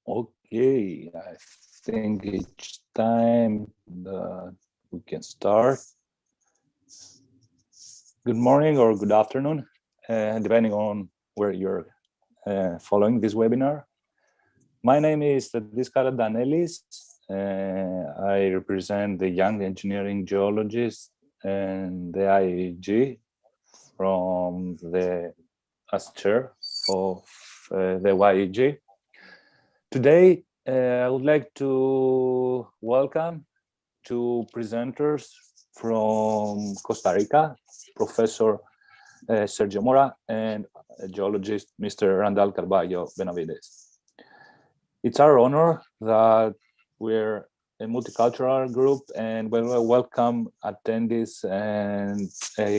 Okay, I think it's time that we can start. Good morning or good afternoon, depending on where you're following this webinar. My name is Danelis. I represent the young engineering geologists and the e-YEG from as chair of the e-YEG. Today, I would like to welcome two presenters from Costa Rica, Professor Sergio Mora and geologist Mr. Randall Carballo Benavides. It's our honor that we're a multicultural group and we'll welcome attendees and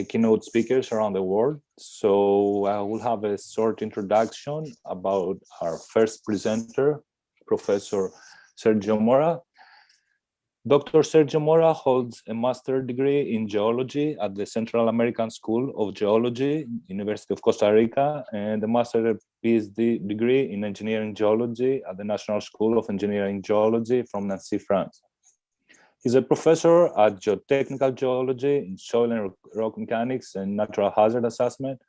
keynote speakers around the world. So I will have a short introduction about our first presenter, Professor Sergio Mora. Dr. Sergio Mora holds a master's degree in geology at the Central American School of Geology, University of Costa Rica, and a master's PhD degree in engineering geology at the National School of Engineering Geology from Nancy, France. He's a professor at geotechnical geology in soil and rock mechanics and natural hazard assessment,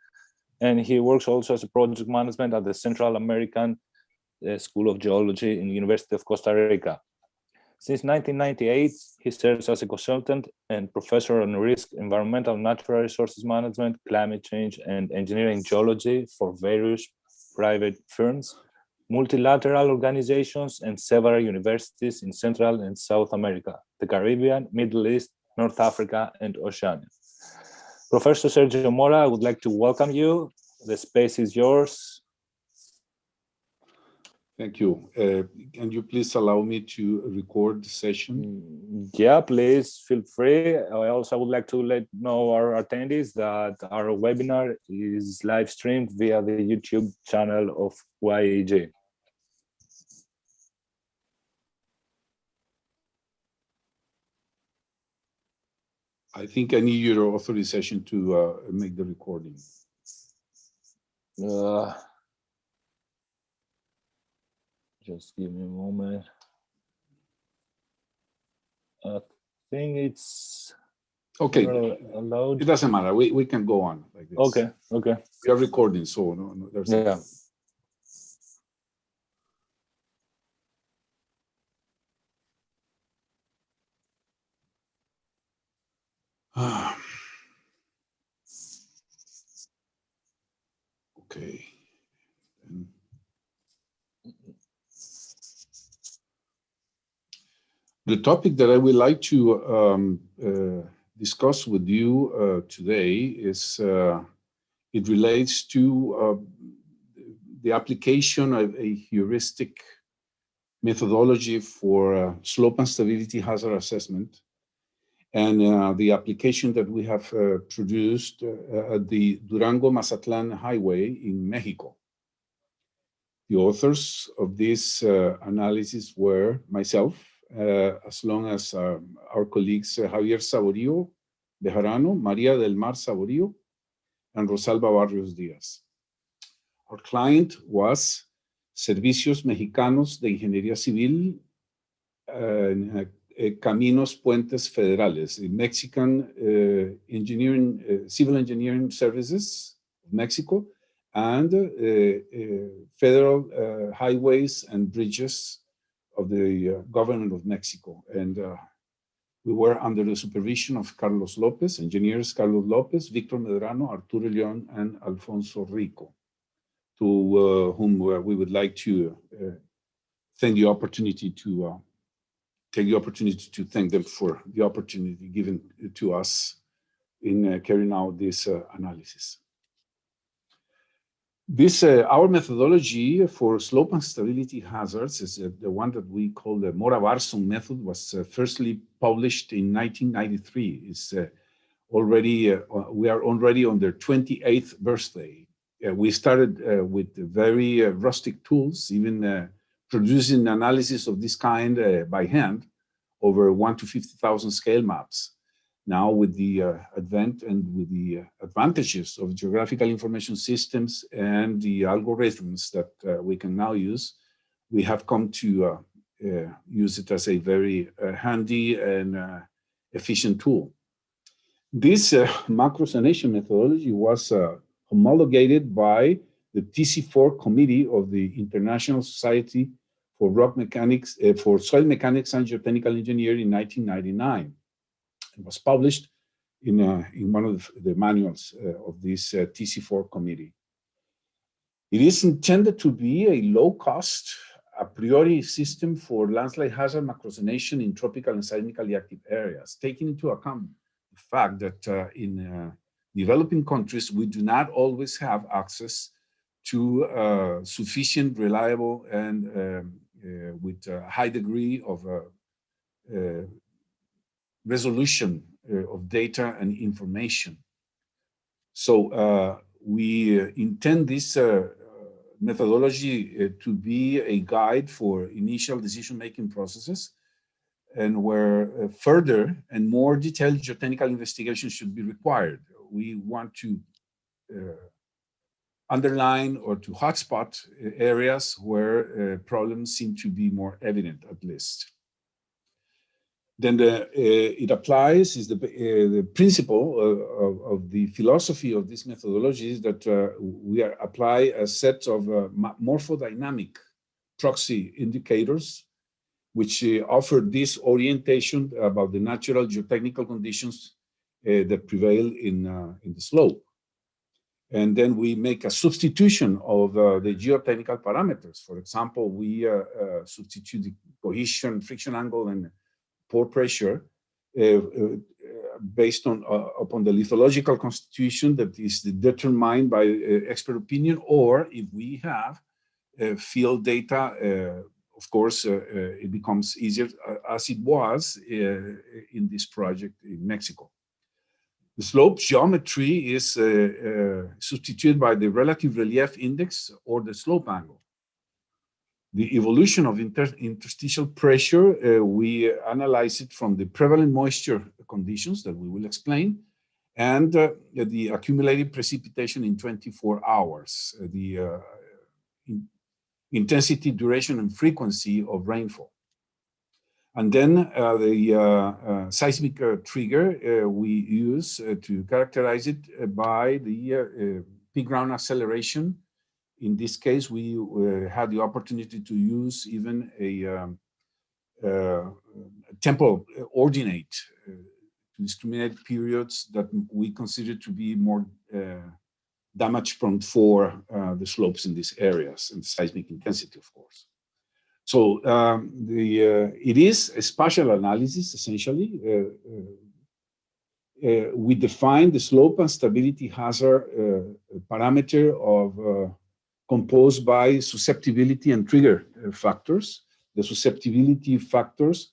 and he works also as a project management at the Central American School of Geology in the University of Costa Rica. Since 1998, he serves as a consultant and professor on risk, environmental natural resources management, climate change, and engineering geology for various private firms, multilateral organizations, and several universities in Central and South America, the Caribbean, Middle East, North Africa, and Oceania. Professor Sergio Mora, I would like to welcome you. The space is yours. Thank you. Can you please allow me to record the session? Yeah, please feel free. I also would like to let know our attendees that our webinar is live streamed via the YouTube channel of e-YEG. I think I need your authorization to make the recording. Just give me a moment. I think it's okay. Allowed. It doesn't matter. We can go on like this. Okay. Okay. We are recording, so no there's. Yeah. Okay. The topic that I would like to discuss with you today is it relates to the application of a heuristic methodology for slope and stability hazard assessment, and the application that we have produced at the Durango-Mazatlan Highway in Mexico. The authors of this analysis were myself, as long as our colleagues Javier Saborío Bejarano, María del Mar Saborío, and Rosalba Barrios Díaz. Our client was Servicios Mexicanos de Ingeniería Civil, Caminos Puentes Federales, the Mexican civil engineering services of Mexico, and federal highways and bridges of the government of Mexico. And we were under the supervision of Carlos Lopez, engineers Carlos Lopez, Victor Medrano, Arturo León, and Alfonso Rico, to whom we would like to take the opportunity to thank them for the opportunity given to us in carrying out this analysis. This, our methodology for slope and stability hazards is the one that we call the MORAVA method, was firstly published in 1993. It's already, we are already on their 28th birthday. We started with very rustic tools, even producing analysis of this kind by hand over 1 to 50,000 scale maps. Now, with the advent and with the advantages of geographical information systems and the algorithms that we can now use, we have come to use it as a very handy and efficient tool. This macrozonation methodology was homologated by the TC4 Committee of the International Society for Rock Mechanics, for Soil Mechanics and Geotechnical Engineering in 1999. It was published in one of the manuals of this TC4 committee. It is intended to be a low-cost, a priori system for landslide hazard macrozonation in tropical and seismically active areas, taking into account the fact that in developing countries, we do not always have access to sufficient, reliable, and with a high degree of resolution of data and information. So we intend this methodology to be a guide for initial decision-making processes, and where further and more detailed geotechnical investigation should be required. We want to underline or to hotspot areas where problems seem to be more evident, at least. Then it applies is the principle of the philosophy of this methodology is that we apply a set of morphodynamic proxy indicators which offer this orientation about the natural geotechnical conditions that prevail in the slope. And then we make a substitution of the geotechnical parameters. For example, we substitute the cohesion, friction angle, and pore pressure based on upon the lithological constitution that is determined by expert opinion, or if we have field data, of course, it becomes easier, as it was in this project in Mexico. The slope geometry is substituted by the relative relief index or the slope angle. The evolution of interstitial pressure, we analyze it from the prevalent moisture conditions that we will explain, and the accumulated precipitation in 24 hours, the intensity, duration, and frequency of rainfall. And then the seismic trigger we use to characterize it by the peak ground acceleration. In this case, we had the opportunity to use even a temporal ordinate to discriminate periods that we consider to be more damage prone for the slopes in these areas and seismic intensity, of course. So it is a spatial analysis, essentially. We define the slope and stability hazard parameter of composed by susceptibility and trigger factors. The susceptibility factors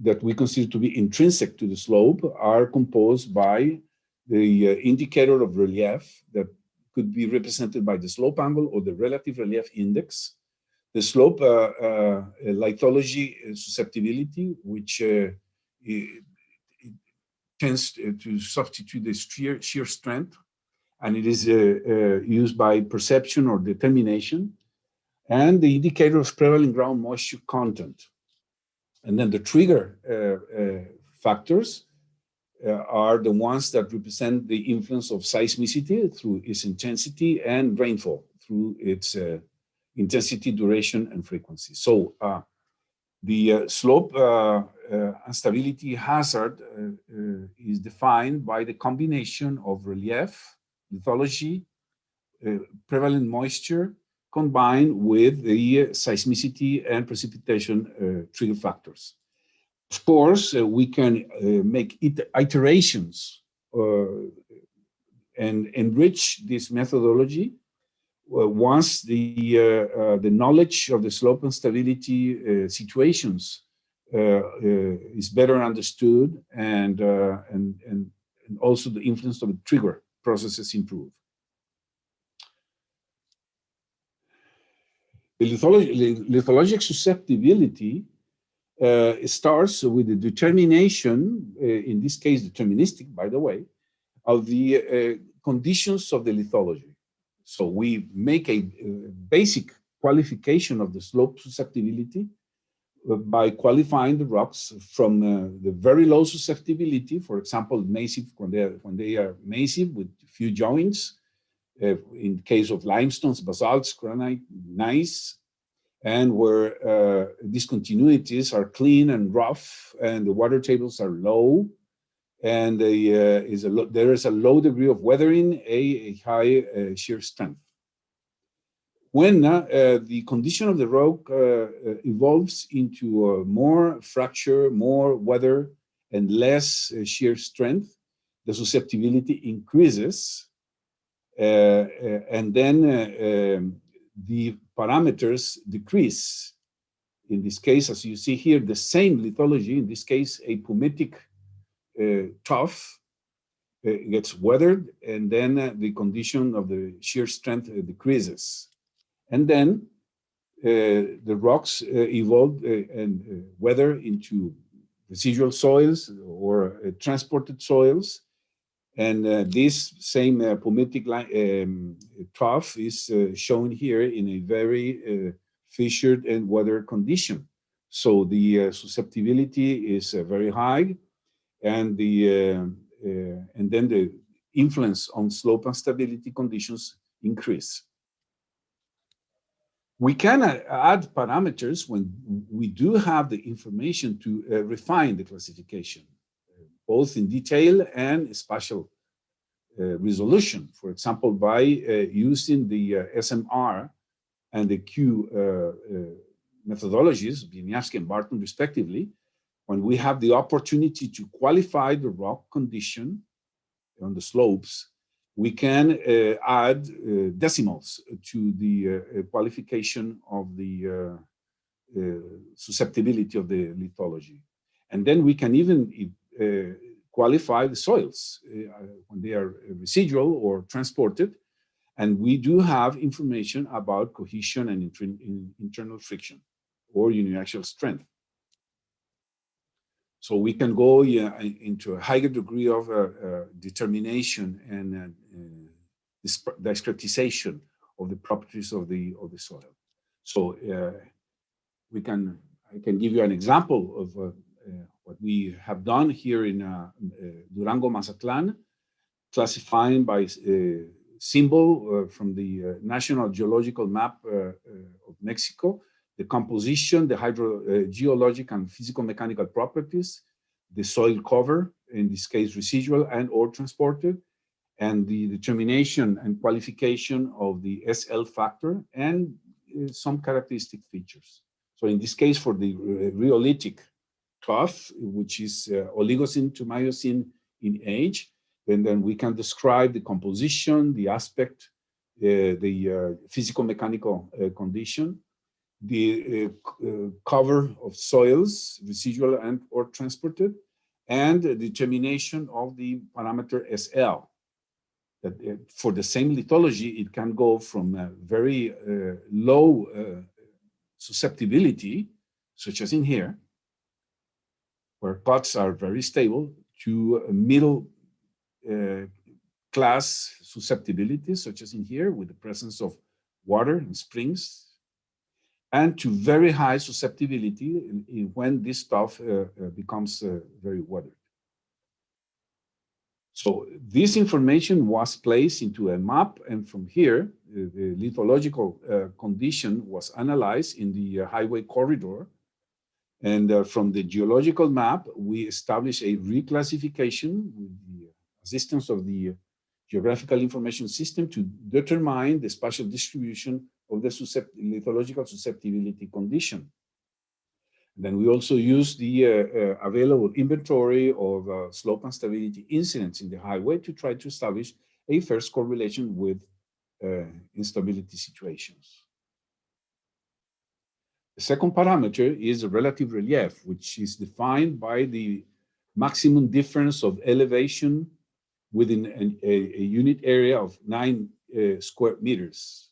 that we consider to be intrinsic to the slope are composed by the indicator of relief that could be represented by the slope angle or the relative relief index, the slope lithology susceptibility, which it tends to substitute the shear strength, and it is used by perception or determination, and the indicator of prevailing ground moisture content. And then the trigger factors are the ones that represent the influence of seismicity through its intensity and rainfall through its intensity, duration, and frequency. So the slope and stability hazard is defined by the combination of relief, lithology, prevalent moisture, combined with the seismicity and precipitation trigger factors. Of course, we can make iterations and enrich this methodology once the knowledge of the slope and stability situations is better understood, and also the influence of the trigger processes improve. The lithologic susceptibility starts with the determination, in this case deterministic, by the way, of the conditions of the lithology. So we make a basic qualification of the slope susceptibility by qualifying the rocks from the very low susceptibility, for example, massive, when they are massive with few joints, in case of limestones, basalts, granite, gneiss, and where discontinuities are clean and rough, and the water tables are low, and there is a low degree of weathering, a high shear strength. When the condition of the rock evolves into more fracture, more weather, and less shear strength, the susceptibility increases, and then the parameters decrease. In this case, as you see here, the same lithology, in this case, a pumitic tuff, gets weathered, and then the condition of the shear strength decreases. And then the rocks evolve and weather into residual soils or transported soils. And this same pumitic trough is shown here in a very fissured and weathered condition. So the susceptibility is very high, and then the influence on slope and stability conditions increase. We can add parameters when we do have the information to refine the classification, both in detail and spatial resolution. For example, by using the SMR and the Q methodologies, Wieniawski and Barton respectively, when we have the opportunity to qualify the rock condition on the slopes, we can add decimals to the qualification of the susceptibility of the lithology. And then we can even qualify the soils when they are residual or transported. And we do have information about cohesion and internal friction or uniaxial strength. So we can go into a higher degree of determination and discretization of the properties of the soil. So I can give you an example of what we have done here in Durango, Mazatlan, classifying by symbol from the National Geological Map of Mexico, the composition, the hydrogeologic and physical-mechanical properties, the soil cover, in this case residual and or transported, and the determination and qualification of the SL factor and some characteristic features. So in this case, for the rhyolitic trough, which is Oligocene to Miocene in age, then we can describe the composition, the aspect, the physical-mechanical condition, the cover of soils, residual and or transported, and the determination of the parameter SL. That for the same lithology, it can go from a very low susceptibility, such as in here, where cuts are very stable, to a middle class susceptibility, such as in here, with the presence of water and springs, and to very high susceptibility when this stuff becomes very weathered. So this information was placed into a map, and from here, the lithological condition was analyzed in the highway corridor. And from the geological map, we established a reclassification with the assistance of the geographical information system to determine the spatial distribution of the lithological susceptibility condition. Then we also use the available inventory of slope and stability incidents in the highway to try to establish a first correlation with instability situations. The second parameter is the relative relief, which is defined by the maximum difference of elevation within a unit area of 9 square meters.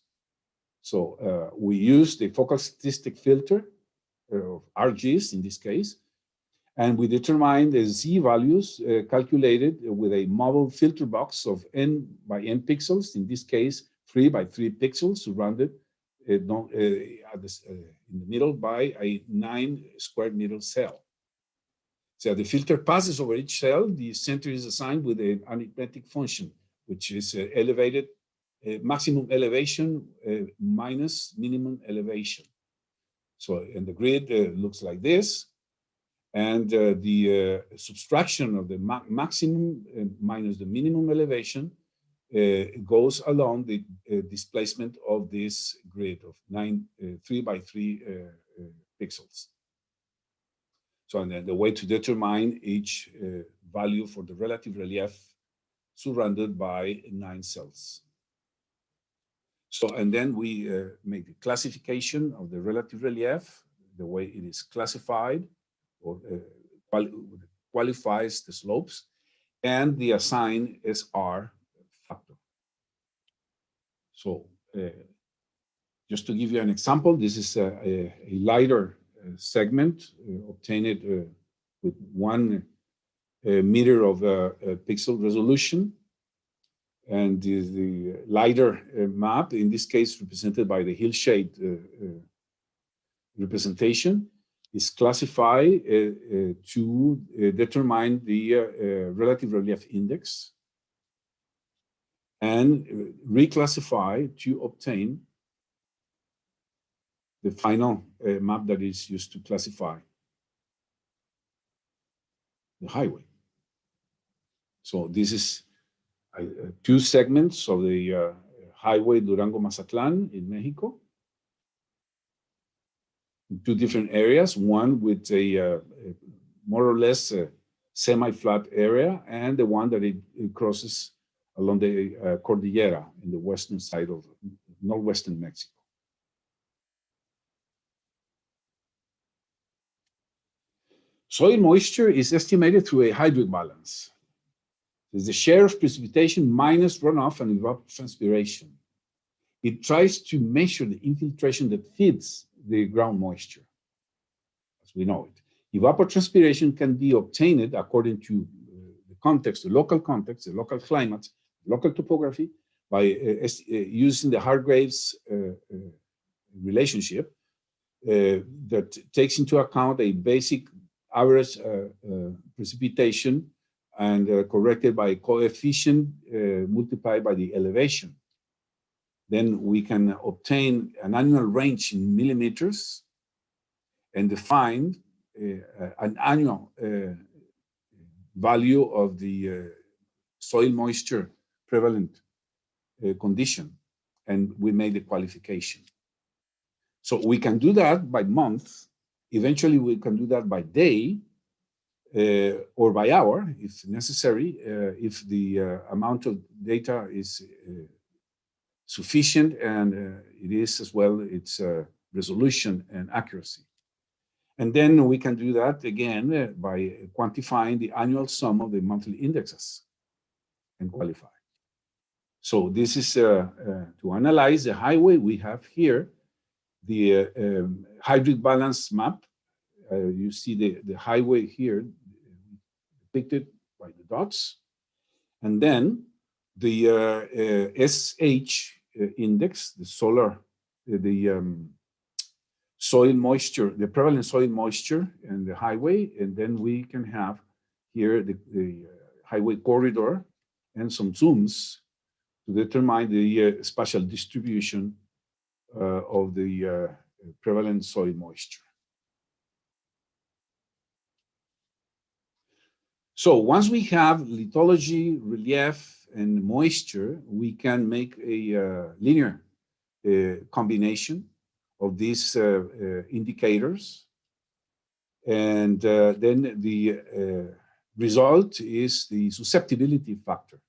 So we use the focal statistic filter of RGs in this case, and we determine the Z values calculated with a model filter box of n by n pixels, in this case 3 by 3 pixels surrounded in the middle by a 9 square meter cell. So the filter passes over each cell. The center is assigned with an arithmetic function, which is elevated maximum elevation minus minimum elevation. So, and the grid looks like this. And the subtraction of the maximum minus the minimum elevation goes along the displacement of this grid of 3 by 3 pixels. So, and then the way to determine each value for the relative relief surrounded by 9 cells. So, and then we make the classification of the relative relief, the way it is classified, or qualifies the slopes, and the assign SR factor. So, just to give you an example, this is a LiDAR segment obtained with 1 meter of pixel resolution. And the LiDAR map, in this case represented by the hillshade representation, is classified to determine the relative relief index and reclassify to obtain the final map that is used to classify the highway. So this is 2 segments of the highway Durango-Mazatlan in Mexico. 2 different areas, one with a more or less semi-flat area, and the one that it crosses along the Cordillera in the western side of northwestern Mexico. Soil moisture is estimated through a hydric balance. It's the share of precipitation minus runoff and evapotranspiration. It tries to measure the infiltration that feeds the ground moisture, as we know it. Evapotranspiration can be obtained according to the context, the local climate, local topography, by using the Hargreaves relationship that takes into account a basic average precipitation and corrected by a coefficient multiplied by the elevation. Then we can obtain an annual range in millimeters and define an annual value of the soil moisture prevalent condition, and we made the qualification. So we can do that by month. Eventually, we can do that by day or by hour, if necessary, if the amount of data is sufficient, and it is as well its resolution and accuracy. And then we can do that again by quantifying the annual sum of the monthly indexes and qualify. So this is to analyze the highway. We have here the hydric balance map. You see the highway here depicted by the dots. And then the SH index, the soil moisture, the prevalent soil moisture and the highway. And then we can have here the highway corridor and some zooms to determine the spatial distribution of the prevalent soil moisture. So once we have lithology, relief, and moisture, we can make a linear combination of these indicators. And then the result is the susceptibility factor.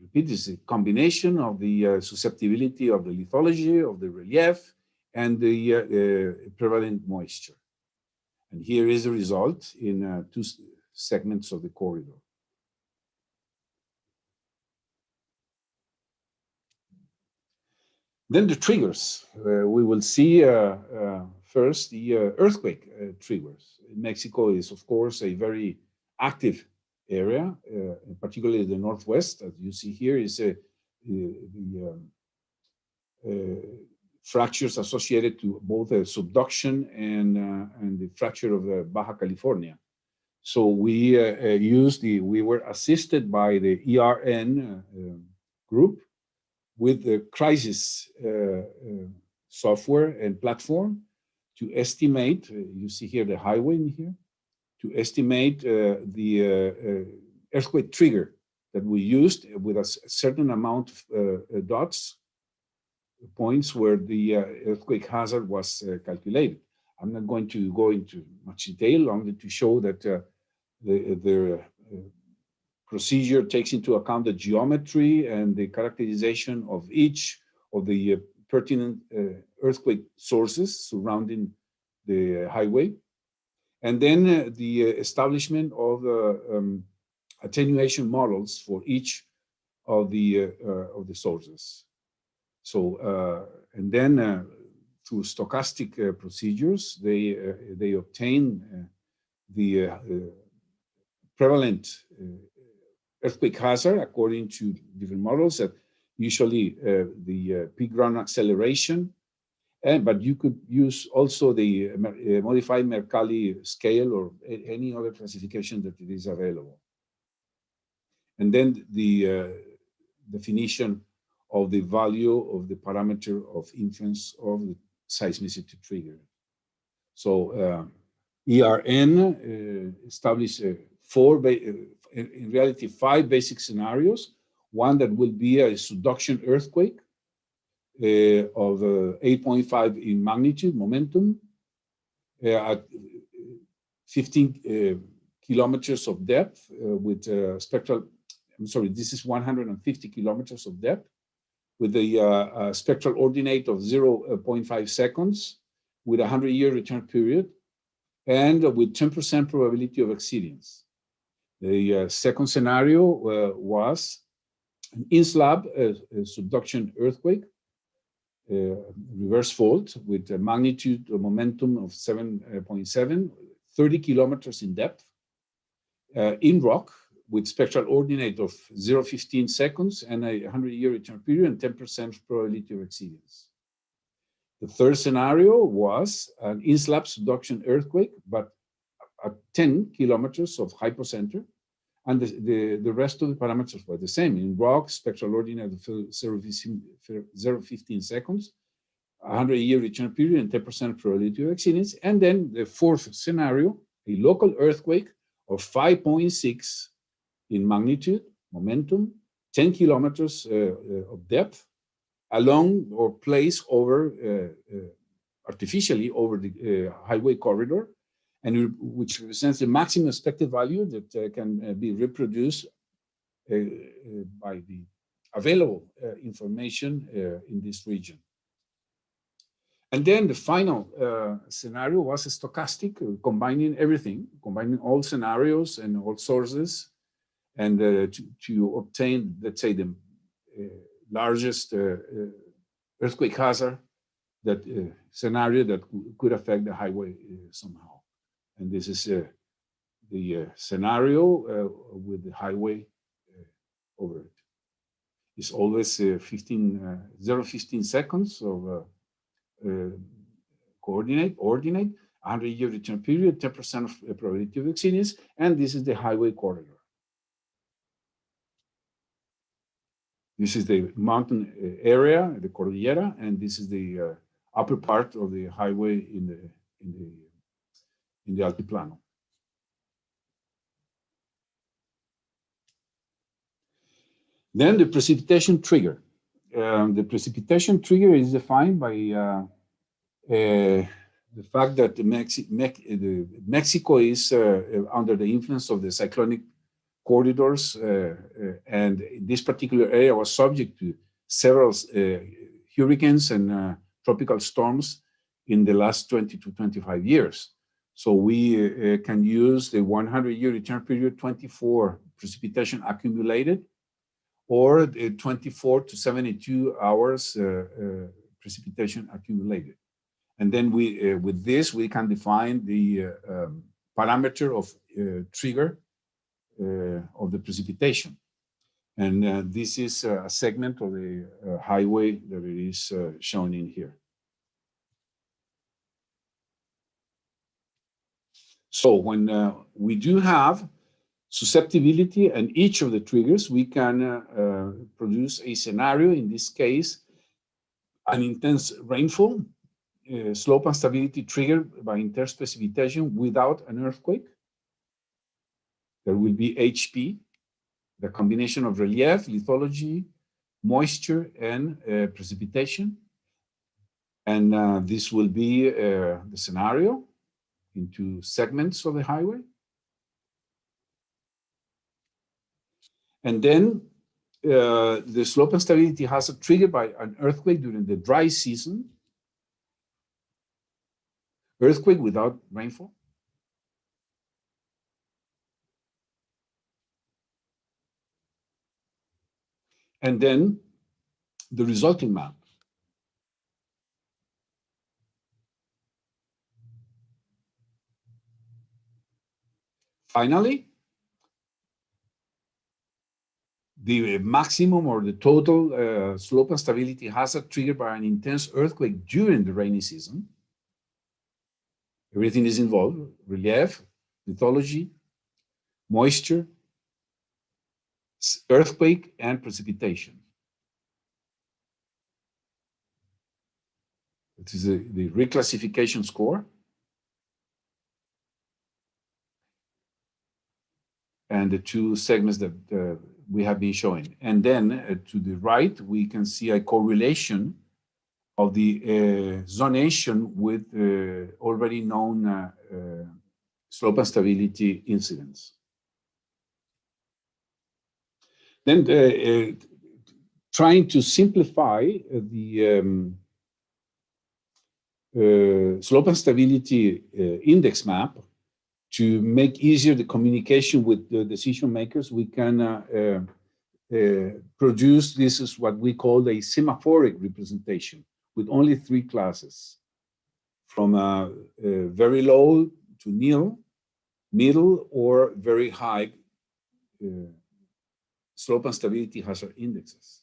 Repeat, this is a combination of the susceptibility of the lithology, of the relief, and the prevalent moisture. And here is the result in 2 segments of the corridor. Then the triggers. We will see first the earthquake triggers. Mexico is, of course, a very active area, particularly the Northwest, as you see here, is the fractures associated to both the subduction and the fracture of the Baja California. So we we were assisted by the ERN group with the crisis software and platform to estimate, you see here the highway in here, to estimate the earthquake trigger that we used with a certain amount of dots, points where the earthquake hazard was calculated. I'm not going to go into much detail, only to show that the procedure takes into account the geometry and the characterization of each of the pertinent earthquake sources surrounding the highway. And then the establishment of attenuation models for each of the sources. So, and then through stochastic procedures, they obtain the prevalent earthquake hazard according to different models that usually the peak ground acceleration, but you could use also the modified Mercalli scale or any other classification that it is available. And then the definition of the value of the parameter of influence of the seismicity trigger. So ERN established in reality 5 basic scenarios. One that will be a subduction earthquake of 8.5 in magnitude momentum at 15 kilometers of depth with spectral, I'm sorry, this is 150 kilometers of depth with a spectral ordinate of 0.5 seconds with a 100-year return period and with 10% probability of exceedance. The second scenario was an in-slab subduction earthquake, reverse fault with a magnitude of momentum of 7.7, 30 kilometers in depth, in rock with spectral ordinate of 0.15 seconds and a 100-year return period and 10% probability of exceedance. The third scenario was an in-slab subduction earthquake, but at 10 kilometers of hypocenter, and the rest of the parameters were the same. In rock, spectral ordinate of 0.15 seconds, 100-year return period, and 10% probability of exceedance. And then the fourth scenario, a local earthquake of 5.6 in magnitude, momentum, 10 kilometers of depth, along or placed over, artificially over the highway corridor, and which represents the maximum expected value that can be reproduced by the available information in this region. And then the final scenario was a stochastic, combining everything, combining all scenarios and all sources, and to obtain, let's say, the largest earthquake hazard that scenario that could affect the highway somehow. And this is the scenario with the highway over it. It's always 0.15 seconds of ordinate, 100-year return period, 10% of probability of exceedance, and this is the highway corridor. This is the mountain area, the Cordillera, and this is the upper part of the highway in the Altiplano. Then the precipitation trigger. The precipitation trigger is defined by the fact that Mexico is under the influence of the cyclonic corridors, and this particular area was subject to several hurricanes and tropical storms in the last 20 to 25 years. So we can use the 100-year return period, 24 precipitation accumulated, or the 24 to 72 hours precipitation accumulated. And then we, with this, we can define the parameter of trigger of the precipitation. And this is a segment of the highway that it is shown in here. So when we do have susceptibility and each of the triggers, we can produce a scenario, in this case, an intense rainfall, slope and stability triggered by intense precipitation without an earthquake. There will be HP, the combination of relief, lithology, moisture, and precipitation. And this will be the scenario into segments of the highway. And then the slope and stability hazard triggered by an earthquake during the dry season. Earthquake without rainfall. And then the resulting map. Finally, the maximum or the total slope and stability hazard triggered by an intense earthquake during the rainy season. Everything is involved: relief, lithology, moisture, earthquake, and precipitation. This is the reclassification score. And the two segments that we have been showing. And then to the right, we can see a correlation of the zonation with already known slope and stability incidents. Then trying to simplify the slope and stability index map to make easier the communication with the decision makers, we can produce, this is what we call a semaphoric representation with only three classes, from very low to nil, middle, or very high slope and stability hazard indexes.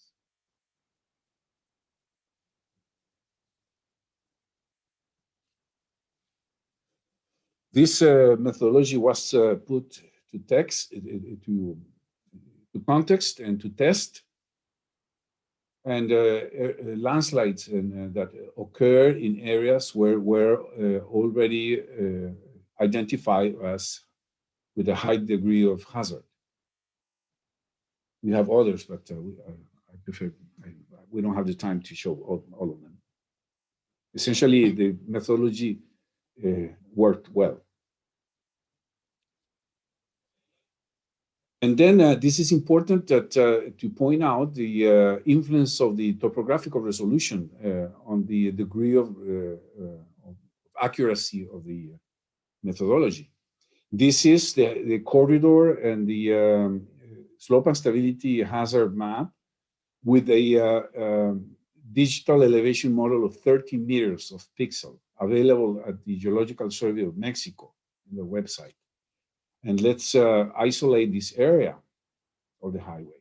This methodology was put to text, to context and to test, and landslides that occur in areas where were already identified as with a high degree of hazard. We have others, but I prefer, we don't have the time to show all of them. Essentially, the methodology worked well. And then this is important that, to point out the influence of the topographical resolution on the degree of accuracy of the methodology. This is the corridor and the slope and stability hazard map with a digital elevation model of 30 meters of pixel available at the Geological Survey of Mexico on the website. And let's isolate this area of the highway.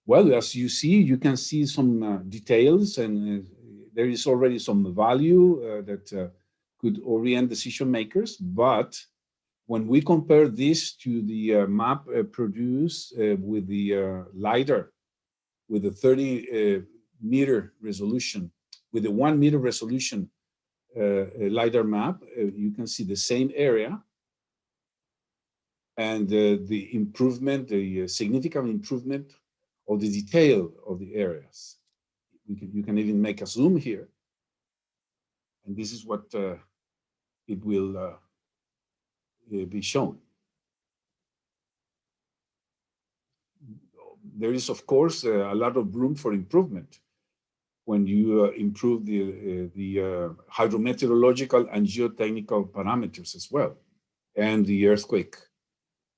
Well, as you see, you can see some details, and there is already some value that could orient decision makers. But when we compare this to the map produced with the LiDAR, with the 30 meter resolution, with the 1 meter resolution LiDAR map, you can see the same area. And the improvement, the significant improvement of the detail of the areas. You can even make a zoom here. And this is what it will be shown. There is, of course, a lot of room for improvement when you improve the hydrometeorological and geotechnical parameters as well, and the earthquake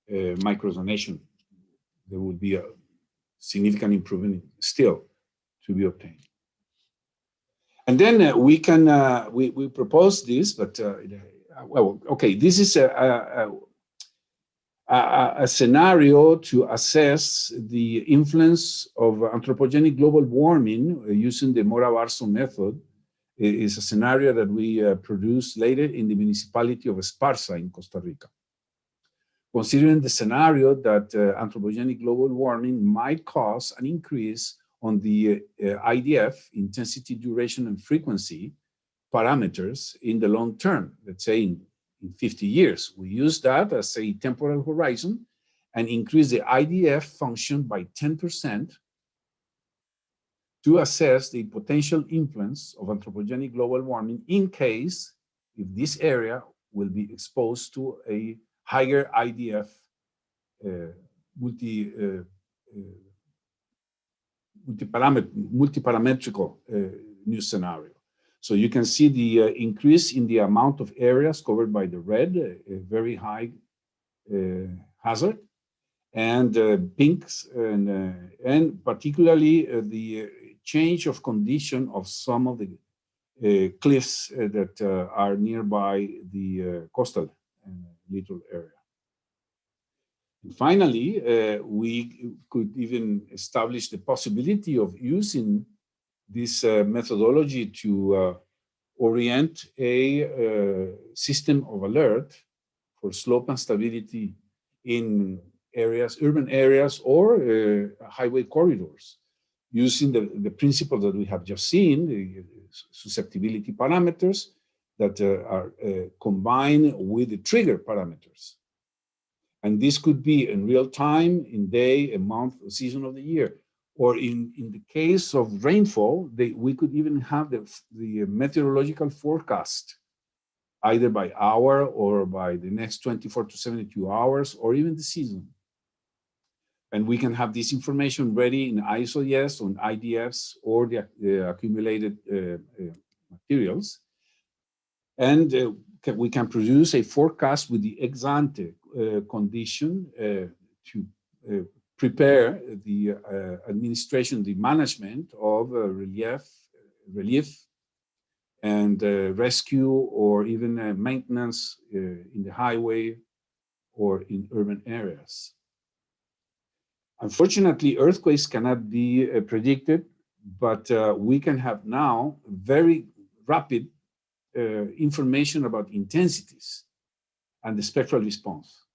microzonation. There would be a significant improvement still to be obtained. And then we can, we propose this, but well, okay, this is a scenario to assess the influence of anthropogenic global warming using the MORAVA method is a scenario that we produced later in the municipality of Esparza in Costa Rica. Considering the scenario that anthropogenic global warming might cause an increase on the IDF, intensity, duration, and frequency parameters in the long term, let's say in 50 years. We use that as a temporal horizon and increase the IDF function by 10% to assess the potential influence of anthropogenic global warming in case if this area will be exposed to a higher IDF multiparametrical new scenario. So you can see the increase in the amount of areas covered by the red, a very high hazard, and pinks, and particularly the change of condition of some of the cliffs that are nearby the coastal little area. And finally, we could even establish the possibility of using this methodology to orient a system of alert for slope and stability in areas, urban areas, or highway corridors, using the principle that we have just seen, the susceptibility parameters that are combined with the trigger parameters. And this could be in real time, in day, a month, a season of the year. Or in the case of rainfall, we could even have the meteorological forecast, either by hour or by the next 24 to 72 hours, or even the season. And we can have this information ready in ISOES, on IDFs, or the accumulated materials. And we can produce a forecast with the ex ante condition to prepare the administration, the management of relief and rescue, or even maintenance in the highway or in urban areas. Unfortunately, earthquakes cannot be predicted, but we can have now very rapid information about intensities and the spectral response.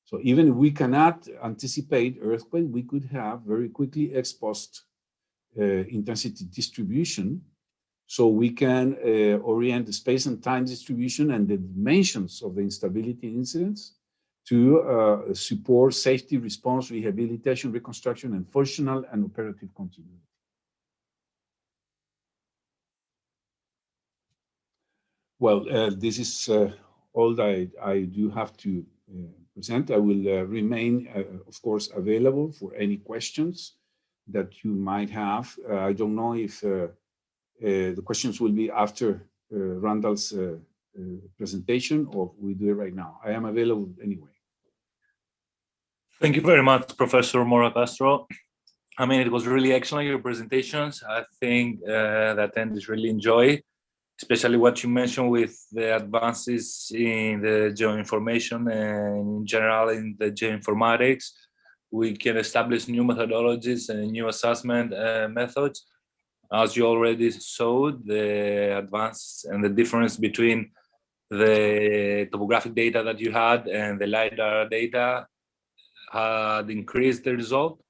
So even if we cannot anticipate earthquake, we could have very quickly ex post intensity distribution, so we can orient the space and time distribution and the dimensions of the instability incidents to support safety, response, rehabilitation, reconstruction, and functional and operative continuity. Well, this is all that I do have to present. I will remain, of course, available for any questions that you might have. I don't know if the questions will be after Randall's presentation, or we do it right now. I am available anyway. Thank you very much, Professor Mora Castro. I mean, it was really excellent, your presentations. I think the attendees really enjoy, especially what you mentioned with the advances in the geoinformation and in general in the geoinformatics. We can establish new methodologies and new assessment methods. As you already saw, the advance and the difference between the topographic data that you had and the LiDAR data had increased the result.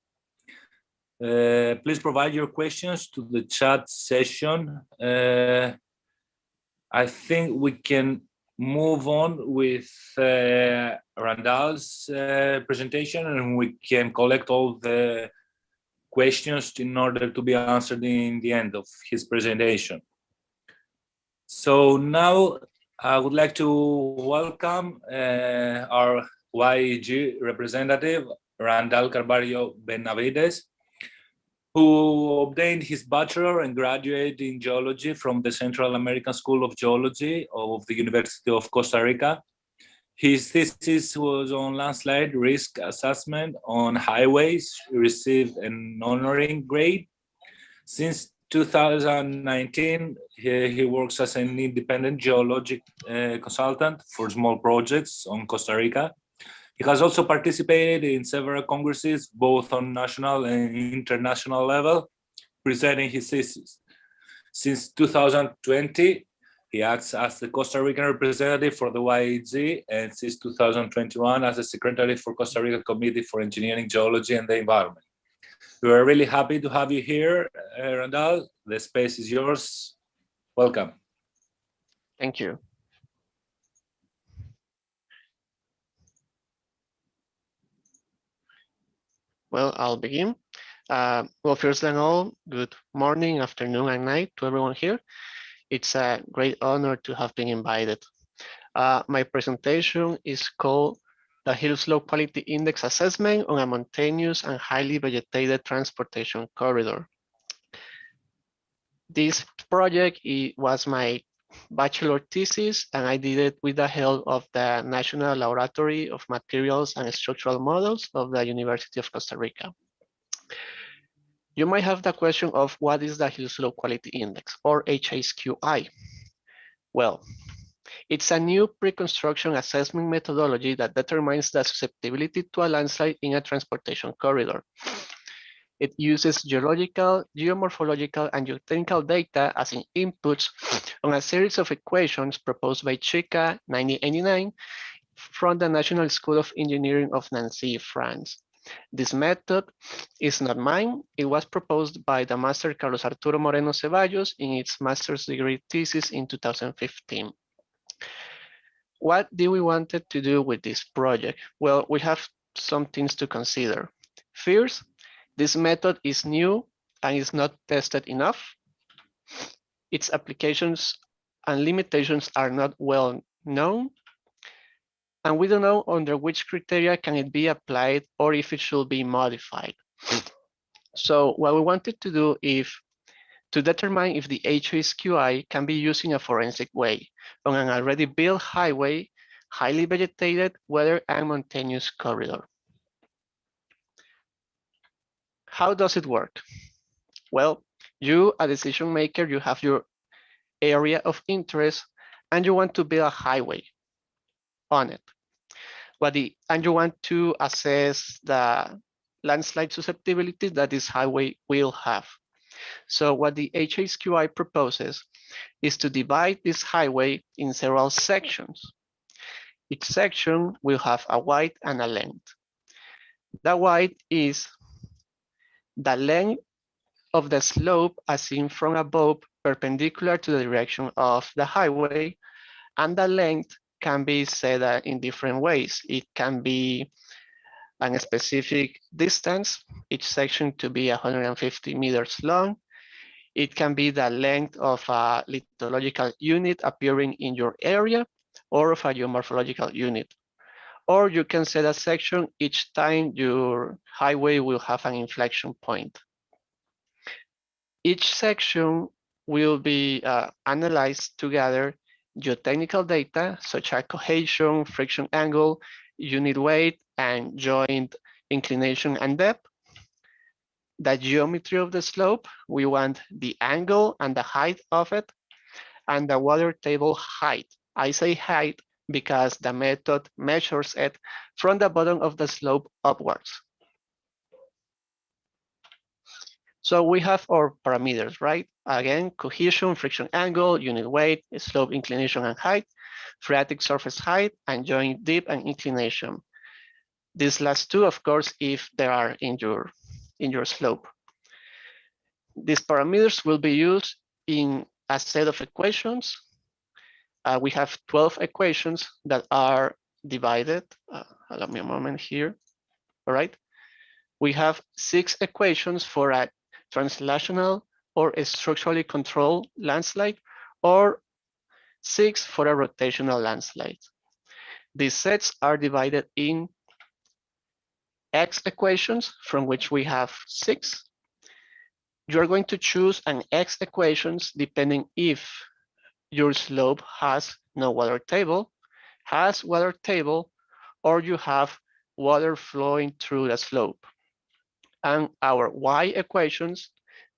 Please provide your questions to the chat session. I think we can move on with Randall's presentation, and we can collect all the questions in order to be answered in the end of his presentation. So now I would like to welcome our e-YEG representative, Randall Carballo Benavides, who obtained his bachelor and graduate in geology from the Central American School of Geology of the University of Costa Rica. His thesis was on landslide risk assessment on highways. He received an honorary grade. Since 2019, he works as an independent geologic consultant for small projects on Costa Rica. He has also participated in several congresses, both on national and international level, presenting his thesis. Since 2020, he acts as the Costa Rican representative for the e-YEG, and since 2021 as the secretary for Costa Rica Committee for Engineering, Geology, and the Environment. We are really happy to have you here, Randall. The space is yours. Welcome. Thank you. Well, I'll begin. Well, first than all, good morning, afternoon, and night to everyone here. It's a great honor to have been invited. My presentation is called the Hill Slope Quality Index Assessment on a Mountainous and Highly Vegetated Transportation Corridor. This project was my bachelor thesis, and I did it with the help of the National Laboratory of Materials and Structural Models of the University of Costa Rica. You might have the question of what is the Hill Slope Quality Index, or HSQI? Well, it's a new pre-construction assessment methodology that determines the susceptibility to a landslide in a transportation corridor. It uses geological, geomorphological, and geotechnical data as inputs on a series of equations proposed by Rica 1989 from the National School of Engineering of Nancy, France. This method is not mine. It was proposed by the master Carlos Arturo Moreno Ceballos in its master's degree thesis in 2015. What did we wanted to do with this project? Well, we have some things to consider. First, this method is new and is not tested enough. Its applications and limitations are not well known. And we don't know under which criteria can it be applied or if it should be modified. So what we wanted to do is to determine if the HSQI can be used in a forensic way on an already built highway, highly vegetated, weather and mountainous corridor. How does it work? Well, you, a decision maker, you have your area of interest and you want to build a highway on it. And you want to assess the landslide susceptibility that this highway will have. So what the HSQI proposes is to divide this highway in several sections. Each section will have a width and a length. The width is the length of the slope as seen from above perpendicular to the direction of the highway, and the length can be said in different ways. It can be a specific distance, each section to be 150 meters long. It can be the length of a lithological unit appearing in your area or of a geomorphological unit. Or you can set a section each time your highway will have an inflection point. Each section will be analyzed to gather geotechnical data such as cohesion, friction angle, unit weight, and joint inclination and depth. The geometry of the slope, we want the angle and the height of it, and the water table height. I say height because the method measures it from the bottom of the slope upwards. So we have our parameters, right? Again, cohesion, friction angle, unit weight, slope inclination and height, phreatic surface height, and joint depth and inclination. These last two, of course, if they are in your slope. These parameters will be used in a set of equations. We have 12 equations that are divided. Allow me a moment here. All right. We have 6 equations for a translational or a structurally controlled landslide, or 6 for a rotational landslide. These sets are divided in X equations, from which we have 6. You're going to choose an X equations depending if your slope has no water table, has water table, or you have water flowing through the slope. And our Y equations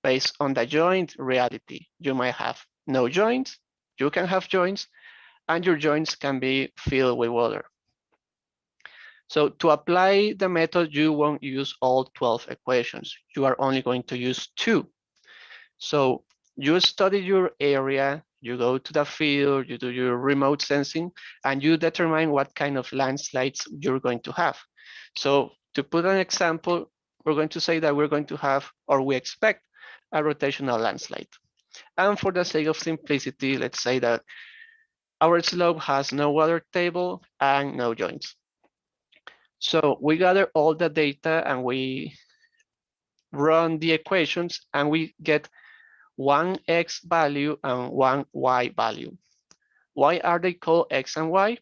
based on the joint reality. You might have no joints, you can have joints, and your joints can be filled with water. So to apply the method, you won't use all 12 equations. You are only going to use 2. So you study your area, you go to the field, you do your remote sensing, and you determine what kind of landslides you're going to have. So to put an example, we're going to say that we're going to have, or we expect, a rotational landslide. And for the sake of simplicity, let's say that our slope has no water table and no joints. So we gather all the data and we run the equations and we get one x value and one y value. Why are they called x and y?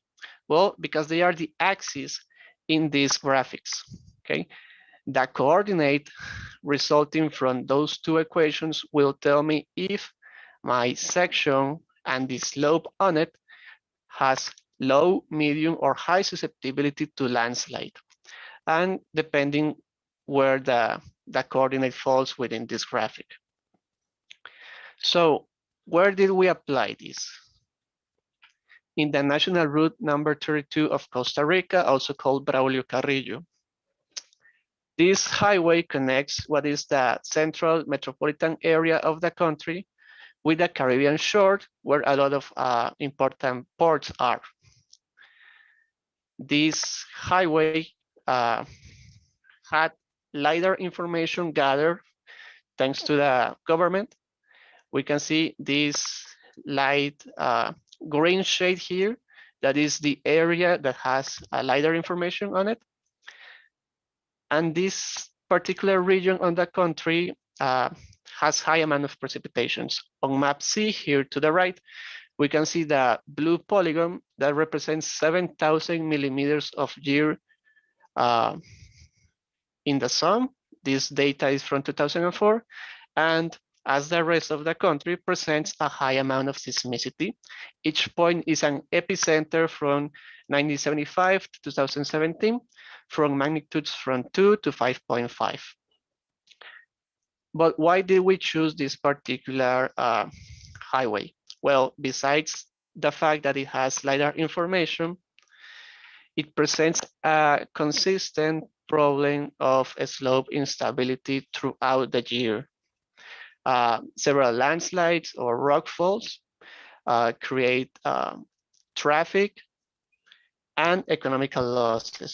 Well, because they are the axes in these graphics, okay? The coordinate resulting from those two equations will tell me if my section and the slope on it has low, medium, or high susceptibility to landslide. And depending where the coordinate falls within this graphic. So where did we apply this? In the national route number 32 of Costa Rica, also called Braulio Carrillo. This highway connects what is the central metropolitan area of the country with the Caribbean shore, where a lot of important ports are. This highway had LiDAR information gathered thanks to the government. We can see this light green shade here. That is the area that has LiDAR information on it. And this particular region on the country has high amount of precipitations. On map C here to the right, we can see the blue polygon that represents 7,000 millimeters of year in the sun. This data is from 2004. And as the rest of the country presents a high amount of seismicity. Each point is an epicenter from 1975 to 2017, from magnitudes from 2 to 5.5. But why did we choose this particular highway? Well, besides the fact that it has LiDAR information, it presents a consistent problem of slope instability throughout the year. Several landslides or rockfalls create traffic and economical losses.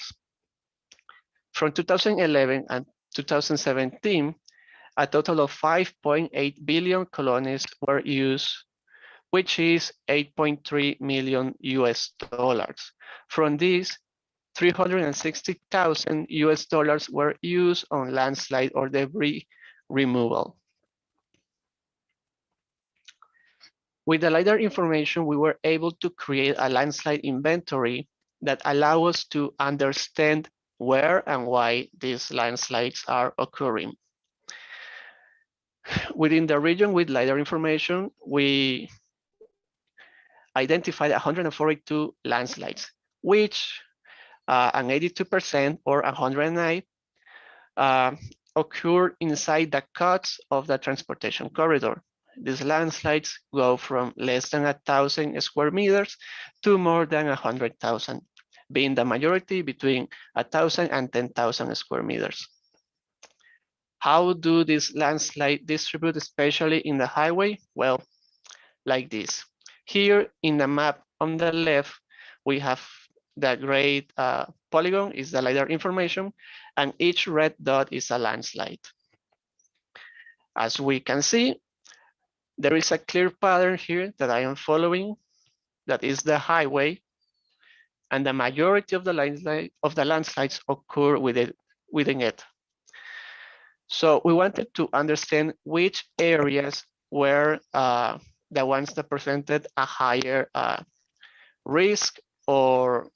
From 2011 and 2017, a total of 5.8 billion colones were used, which is 8.3 million US dollars. From these, 360,000 US dollars were used on landslide or debris removal. With the LiDAR information, we were able to create a landslide inventory that allow us to understand where and why these landslides are occurring. Within the region with LiDAR information, we identified 142 landslides, which an 82% or 109 occur inside the cuts of the transportation corridor. These landslides go from less than 1,000 square meters to more than 100,000, being the majority between 1,000 and 10,000 square meters. How do these landslides distribute, especially in the highway? Well, like this. Here in the map on the left, we have the gray polygon is the LiDAR information, and each red dot is a landslide. As we can see, there is a clear pattern here that I am following, that is the highway, and the majority of the landslides occur within it. So we wanted to understand which areas were the ones that presented a higher risk or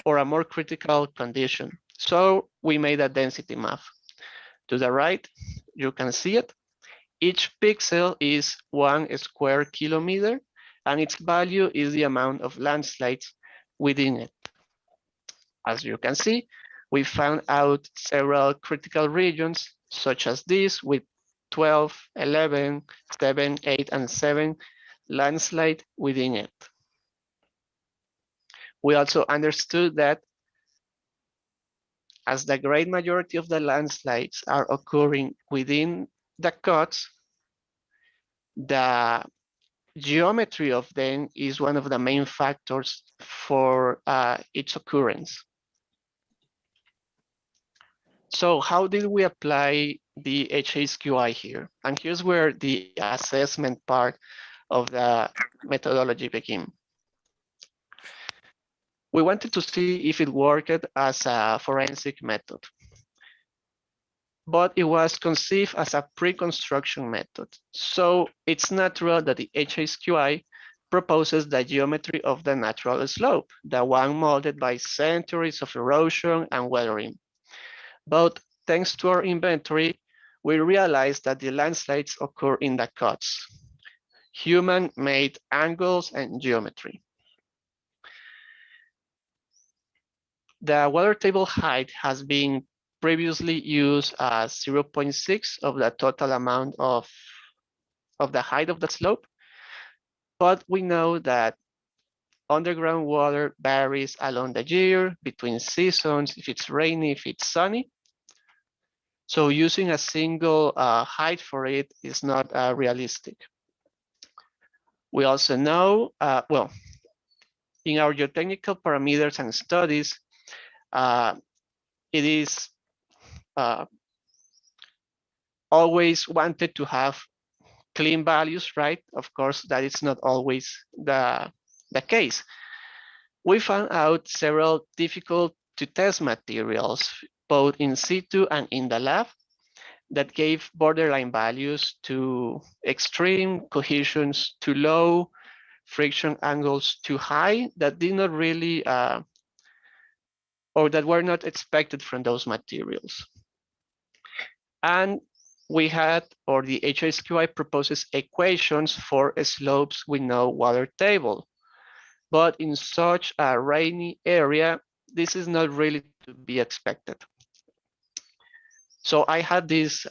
a more critical condition. So we made a density map. To the right, you can see it. Each pixel is 1 square kilometer, and its value is the amount of landslides within it. As you can see, we found out several critical regions, such as this, with 12, 11, 7, 8, and 7 landslide within it. We also understood that as the great majority of the landslides are occurring within the cuts, the geometry of them is one of the main factors for its occurrence. So how did we apply the HSQI here? And here's where the assessment part of the methodology begins. We wanted to see if it worked as a forensic method, but it was conceived as a pre-construction method. So it's natural that the HSQI proposes the geometry of the natural slope, the one molded by centuries of erosion and weathering. But thanks to our inventory, we realized that the landslides occur in the cuts, human-made angles and geometry. The water table height has been previously used as 0.6 of the total amount of the height of the slope, but we know that underground water varies along the year, between seasons, if it's rainy, if it's sunny. So using a single height for it is not realistic. We also know, well, in our geotechnical parameters and studies, it is always wanted to have clean values, right? Of course, that is not always the case. We found out several difficult to test materials, both in situ and in the lab, that gave borderline values to extreme, cohesions too low, friction angles too high, that did not really, or that were not expected from those materials. And we had, or the HSQI proposes equations for slopes with no water table. But in such a rainy area, this is not really to be expected. So I had this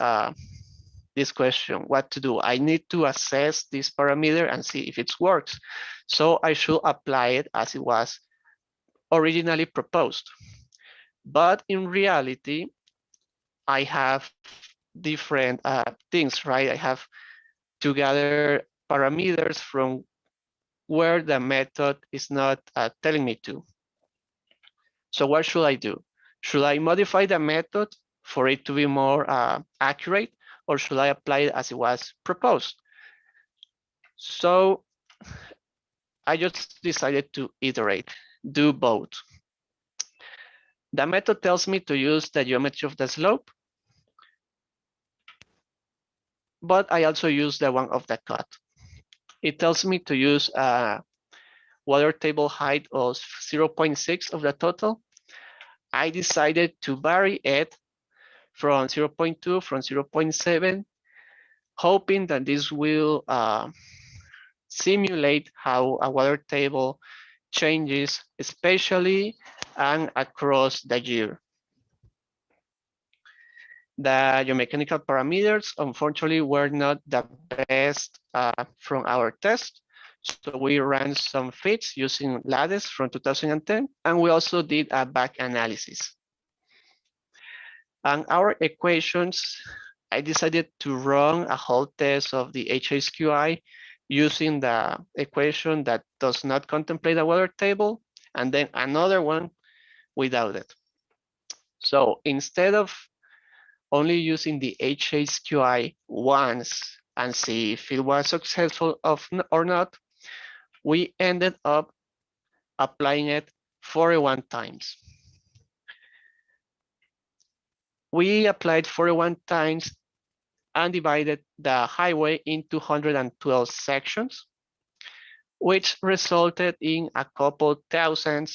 question, what to do? I need to assess this parameter and see if it works. So I should apply it as it was originally proposed. But in reality, I have different things, right? I have to gather parameters from where the method is not telling me to. So what should I do? Should I modify the method for it to be more accurate, or should I apply it as it was proposed? So I just decided to iterate, do both. The method tells me to use the geometry of the slope, but I also use the one of the cut. It tells me to use a water table height of 0.6 of the total. I decided to vary it from 0.2, from 0.7, hoping that this will simulate how a water table changes, especially and across the year. The geomechanical parameters, unfortunately, were not the best from our test. So we ran some fits using lattice from 2010, and we also did a back analysis. And our equations, I decided to run a whole test of the HSQI using the equation that does not contemplate a water table, and then another one without it. So instead of only using the HSQI once and see if it was successful or not, we ended up applying it 41 times. We applied 41 times and divided the highway into 112 sections, which resulted in a couple thousand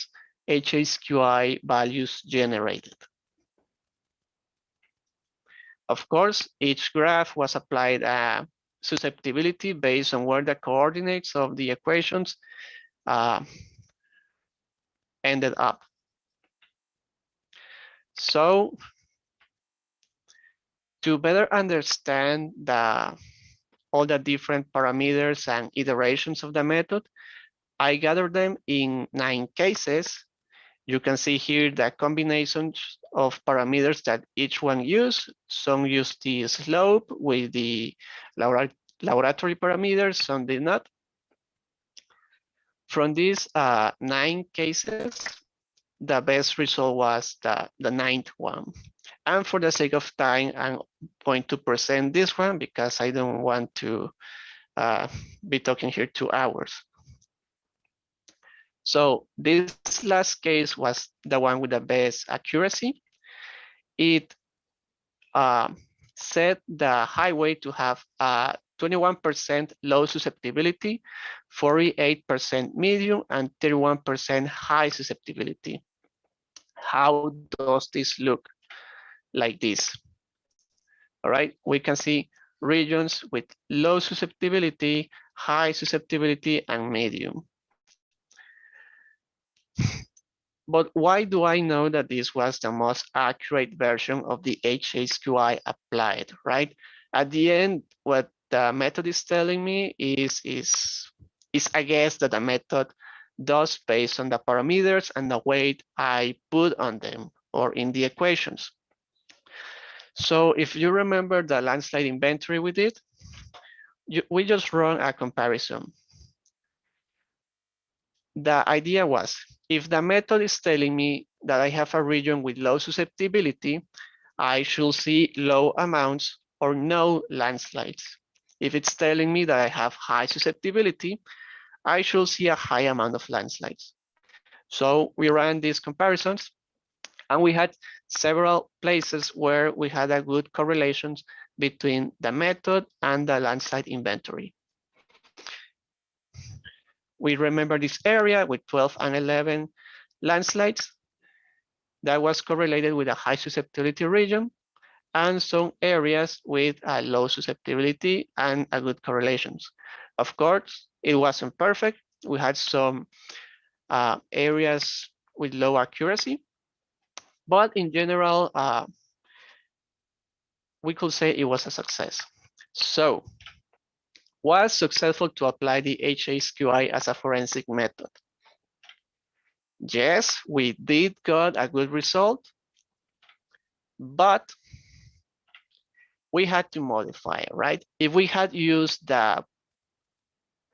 HSQI values generated. Of course, each graph was applied a susceptibility based on where the coordinates of the equations ended up. So to better understand all the different parameters and iterations of the method, I gathered them in 9 cases You can see here the combinations of parameters that each one use. Some use the slope with the laboratory parameters, some did not. From these 9 cases, the best result was the 9th one. And for the sake of time, I'm going to present this one because I don't want to be talking here 2 hours. So this last case was the one with the best accuracy. It set the highway to have a 21% low susceptibility, 48% medium, and 31% high susceptibility. How does this look? Like this. All right, we can see regions with low susceptibility, high susceptibility, and medium. But why do I know that this was the most accurate version of the HSQI applied, right? At the end, what the method is telling me is I guess that the method does based on the parameters and the weight I put on them or in the equations. So if you remember the landslide inventory we did, we just run a comparison. The idea was, if the method is telling me that I have a region with low susceptibility, I should see low amounts or no landslides. If it's telling me that I have high susceptibility, I should see a high amount of landslides. So we ran these comparisons, and we had several places where we had a good correlations between the method and the landslide inventory. We remember this area with 12 and 11 landslides that was correlated with a high susceptibility region, and some areas with a low susceptibility and a good correlations. Of course, it wasn't perfect. We had some areas with low accuracy, but in general, we could say it was a success. So, was successful to apply the HSQI as a forensic method? Yes, we did got a good result, but we had to modify it, right? If we had used the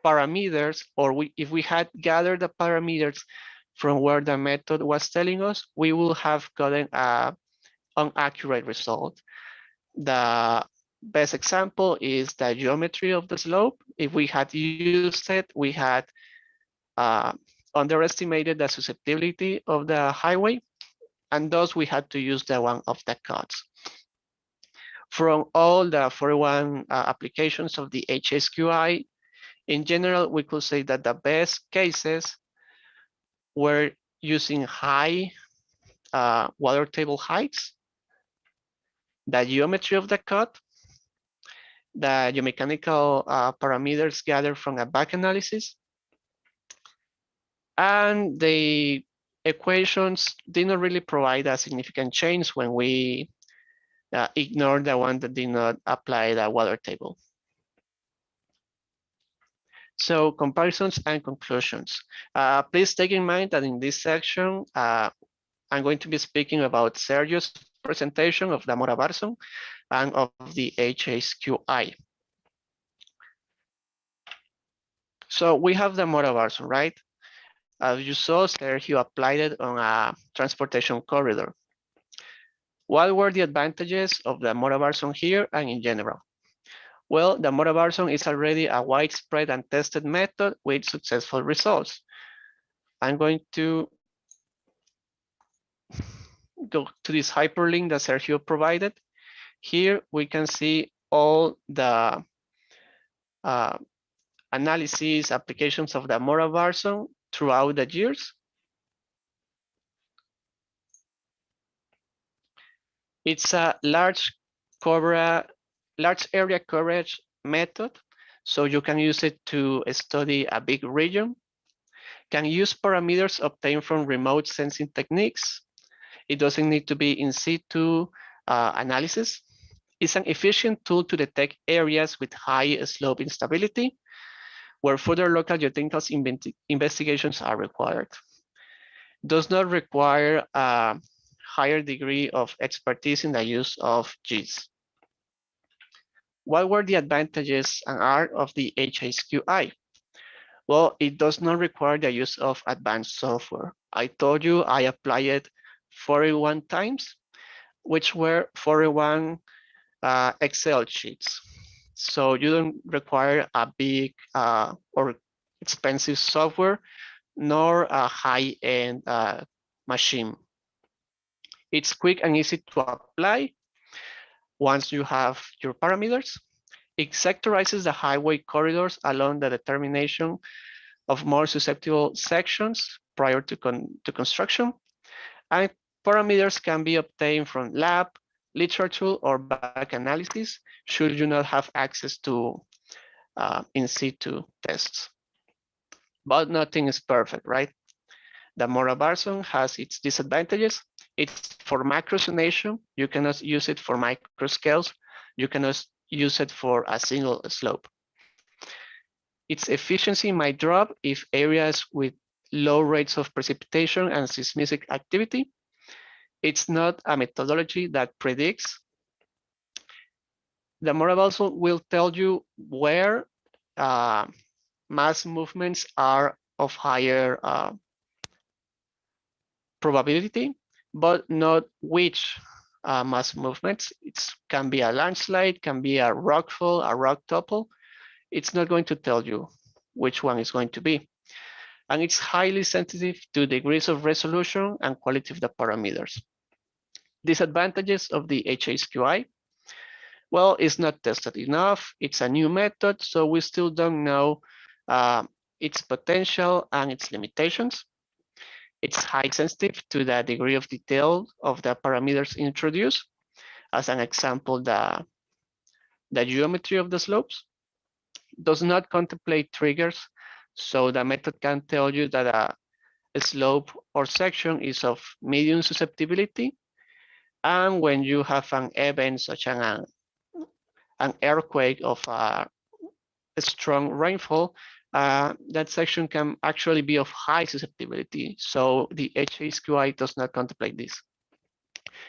parameters, or if we had gathered the parameters from where the method was telling us, we will have gotten an inaccurate result. The best example is the geometry of the slope. If we had used it, we had underestimated the susceptibility of the highway, and thus we had to use the one of the cuts. From all the 41 applications of the HSQI, in general, we could say that the best cases were using high water table heights, the geometry of the cut, the geomechanical parameters gathered from a back analysis, and the equations did not really provide a significant change when we ignore the one that did not apply the water table. So comparisons and conclusions. Please take in mind that in this section, I'm going to be speaking about Sergio's presentation of the MORAVA and of the HSQI. So we have the MORAVA, right? As you saw, Sergio applied it on a transportation corridor. What were the advantages of the MORAVA here and in general? Well, the MORAVA is already a widespread and tested method with successful results. I'm going to go to this hyperlink that Sergio provided. Here we can see all the analysis applications of the MORAVA throughout the years. It's a large area coverage method, so you can use it to study a big region. Can use parameters obtained from remote sensing techniques. It doesn't need to be in situ analysis. It's an efficient tool to detect areas with high slope instability, where further local geotechnical investigations are required. does not require a higher degree of expertise in the use of GIS. What were the advantages and are of the HSQI? Well, it does not require the use of advanced software. I told you I applied it 41 times, which were 41 Excel sheets. So you don't require a big or expensive software, nor a high-end machine. It's quick and easy to apply once you have your parameters. It sectorizes the highway corridors along the determination of more susceptible sections prior to construction. And parameters can be obtained from lab, literature, or back analysis, should you not have access to in situ tests. But nothing is perfect, right? The MORAVA version has its disadvantages. It's for macrozonation. You cannot use it for microscales. You cannot use it for a single slope. Its efficiency might drop if areas with low rates of precipitation and seismic activity. It's not a methodology that predicts. The MORAVA also will tell you where mass movements are of higher probability, but not which mass movements. It can be a landslide, can be a rockfall, a rock topple. It's not going to tell you which one is going to be. And it's highly sensitive to degrees of resolution and quality of the parameters. Disadvantages of the HSQI. Well, it's not tested enough. It's a new method, so we still don't know its potential and its limitations. It's high sensitive to the degree of detail of the parameters introduced. As an example, the geometry of the slopes does not contemplate triggers. So the method can tell you that a slope or section is of medium susceptibility. And when you have an event such as an earthquake of a strong rainfall, that section can actually be of high susceptibility. So the HSQI does not contemplate this.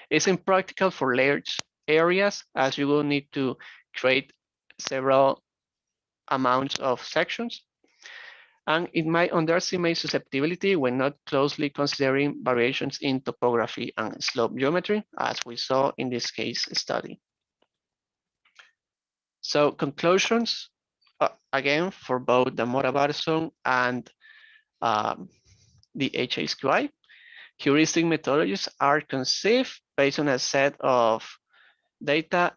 It's impractical for large areas, as you will need to create several amounts of sections. And it might underestimate susceptibility when not closely considering variations in topography and slope geometry, as we saw in this case study. So conclusions, again, for both the MORAVA version and the HSQI, heuristic methodologies are conceived based on a set of data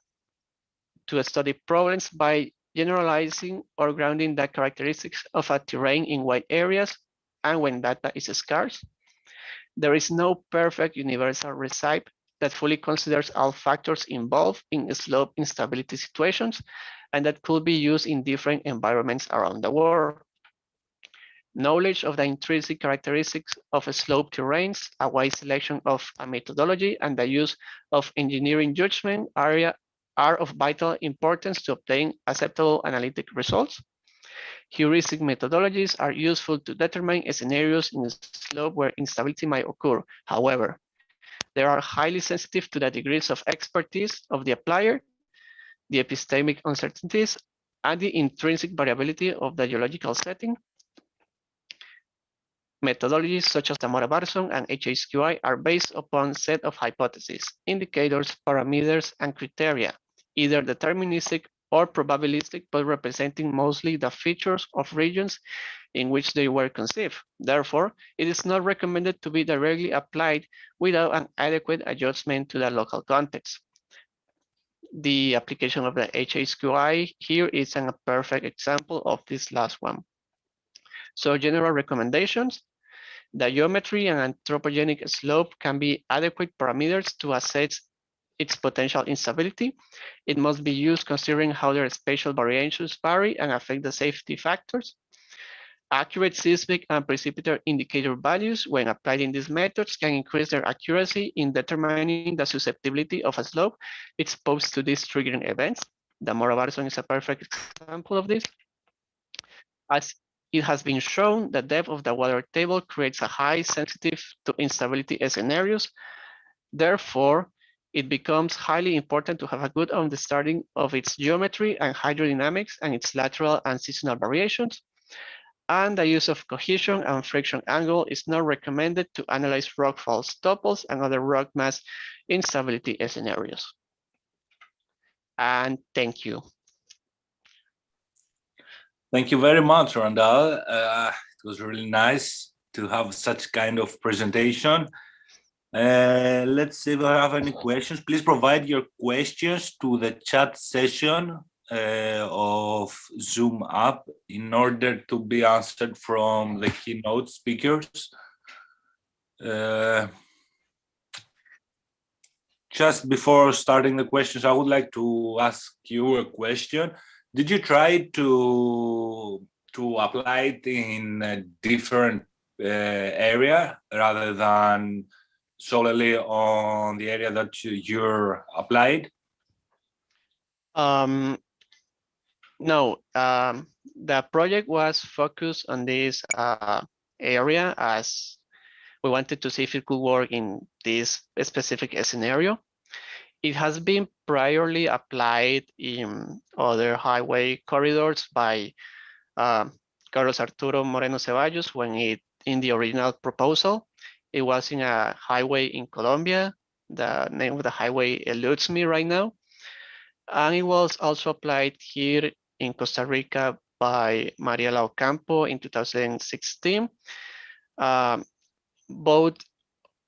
to study problems by generalizing or grounding the characteristics of a terrain in wide areas and when data is scarce. There is no perfect universal recipe that fully considers all factors involved in slope instability situations and that could be used in different environments around the world. Knowledge of the intrinsic characteristics of slope terrains, a wide selection of a methodology, and the use of engineering judgment are of vital importance to obtain acceptable analytic results. Heuristic methodologies are useful to determine scenarios in a slope where instability might occur. However, they are highly sensitive to the degrees of expertise of the applier, the epistemic uncertainties, and the intrinsic variability of the geological setting. Methodologies such as the MORAVA version and HSQI are based upon a set of hypotheses, indicators, parameters, and criteria, either deterministic or probabilistic, but representing mostly the features of regions in which they were conceived. Therefore, it is not recommended to be directly applied without an adequate adjustment to the local context. The application of the HSQI here is a perfect example of this last one. So general recommendations. The geometry and anthropogenic slope can be adequate parameters to assess its potential instability. It must be used considering how their spatial variations vary and affect the safety factors. Accurate seismic and precipitator indicator values when applied in these methods can increase their accuracy in determining the susceptibility of a slope exposed to these triggering events. The MORAVA version is a perfect example of this. As It has been shown that depth of the water table creates a high sensitive to instability scenarios. Therefore, it becomes highly important to have a good understanding of its geometry and hydrodynamics and its lateral and seasonal variations. And the use of cohesion and friction angle is not recommended to analyze rock faults topples and other rock mass instability scenarios. And thank you. Thank you very much, Randall. It was really nice to have such kind of presentation. Let's see if I have any questions. Please provide your questions to the chat session of Zoom app in order to be answered from the keynote speakers. Just before starting the questions, I would like to ask you a question. Did you try to apply it in a different area rather than solely on the area that you're applied? No, the project was focused on this area as we wanted to see if it could work in this specific scenario. It has been priorly applied in other highway corridors by Carlos Arturo Moreno Ceballos when in the original proposal. It was in a highway in Colombia. The name of the highway eludes me right now. And it was also applied here in Costa Rica by Mariela Ocampo in 2016. Both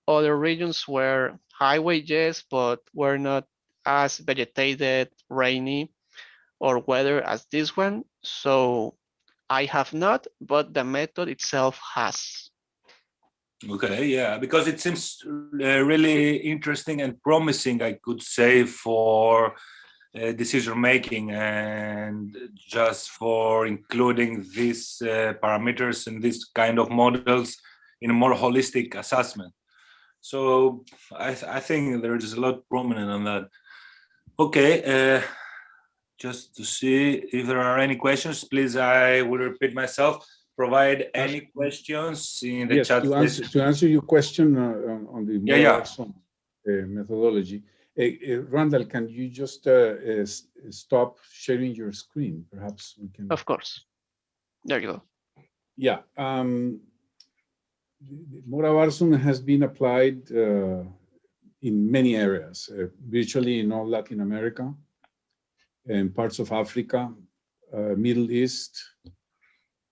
other regions were highway, yes, but were not as vegetated, rainy, or weather as this one. So I have not, but the method itself has. Okay, yeah, because it seems really interesting and promising, I could say, for decision making and just for including these parameters and these kind of models in a more holistic assessment. So I think there is a lot prominent on that. Okay, just to see if there are any questions, please, I will repeat myself. Provide any questions in the chat. To answer your question on the Mora methodology, Randall, can you just stop sharing your screen? Perhaps we can. Of course. There you go. Yeah. MORAVA has been applied in many areas, virtually in all Latin America and parts of Africa, Middle East,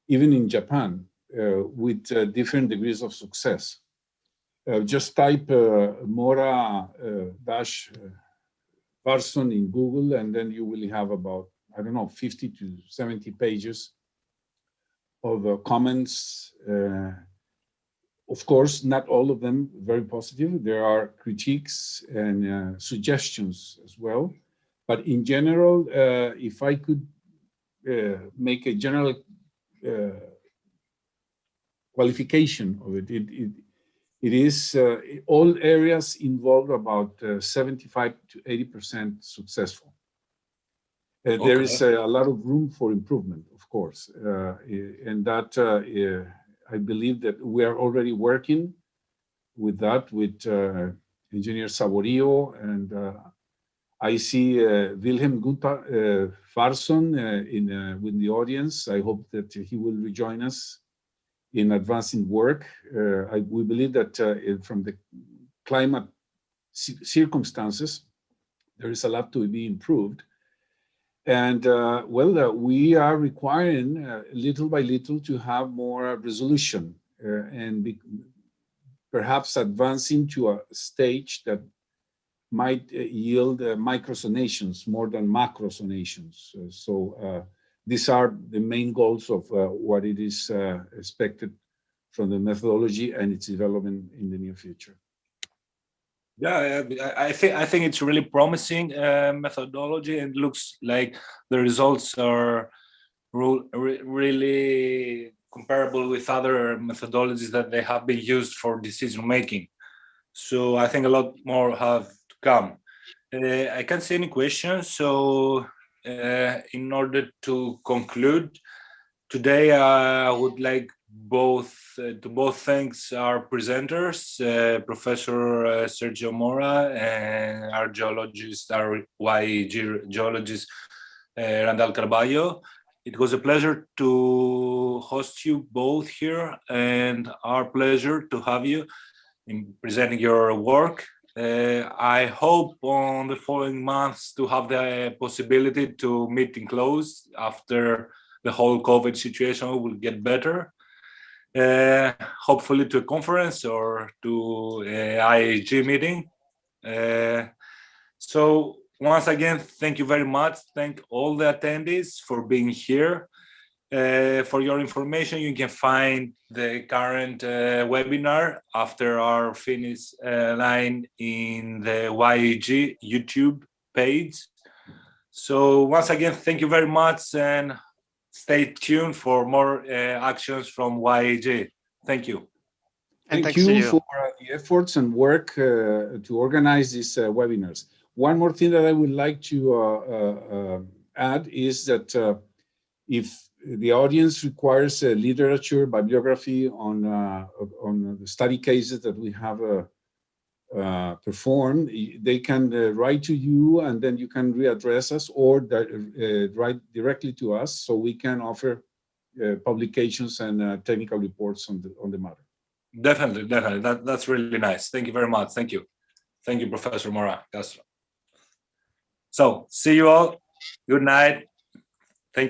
even in Japan, with different degrees of success. Just type Mora Varson in Google, and then you will have about, I don't know, 50 to 70 pages of comments. Of course, not all of them very positive. There are critiques and suggestions as well. But in general, if I could make a general qualification of it, it is all areas involved about 75 to 80% successful. Okay. There is a lot of room for improvement, of course, and that I believe that we are already working with that with Engineer Saborio, and I see Wilhelm Gunther Farson with the audience. I hope that he will rejoin us in advancing work. We believe that from the climate circumstances, there is a lot to be improved. And we are requiring little by little to have more resolution and perhaps advancing to a stage that might yield microzonations more than macrozonations. So these are the main goals of what it is expected from the methodology and its development in the near future. Yeah, I think it's really promising methodology, and looks like the results are really comparable with other methodologies that they have been used for decision making. So I think a lot more have to come. I can't see any questions. So in order to conclude, Today, I would like to thank our presenters, Professor Sergio Mora and our YEG geologist, Randall Carballo. It was a pleasure to host you both here, and our pleasure to have you in presenting your work. I hope on the following months to have the possibility to meet in close after the whole COVID situation will get better. Hopefully to a conference or to IAG meeting. So once again, thank you very much. Thank all the attendees for being here. For your information, you can find the current webinar after our finish line in the YEG YouTube page. So once again, thank you very much and stay tuned for more actions from YEG. Thank you. And Thank thanks to you you. for the efforts and work to organize these webinars. One more thing that I would like to add is that if the audience requires literature, bibliography on the study cases that we have performed, they can write to you, and then you can readdress us or write directly to us, so we can offer publications and technical reports on the matter. Definitely. That's really nice. Thank you very much. Thank you, Professor Mora, Castro. So see you all. Good night.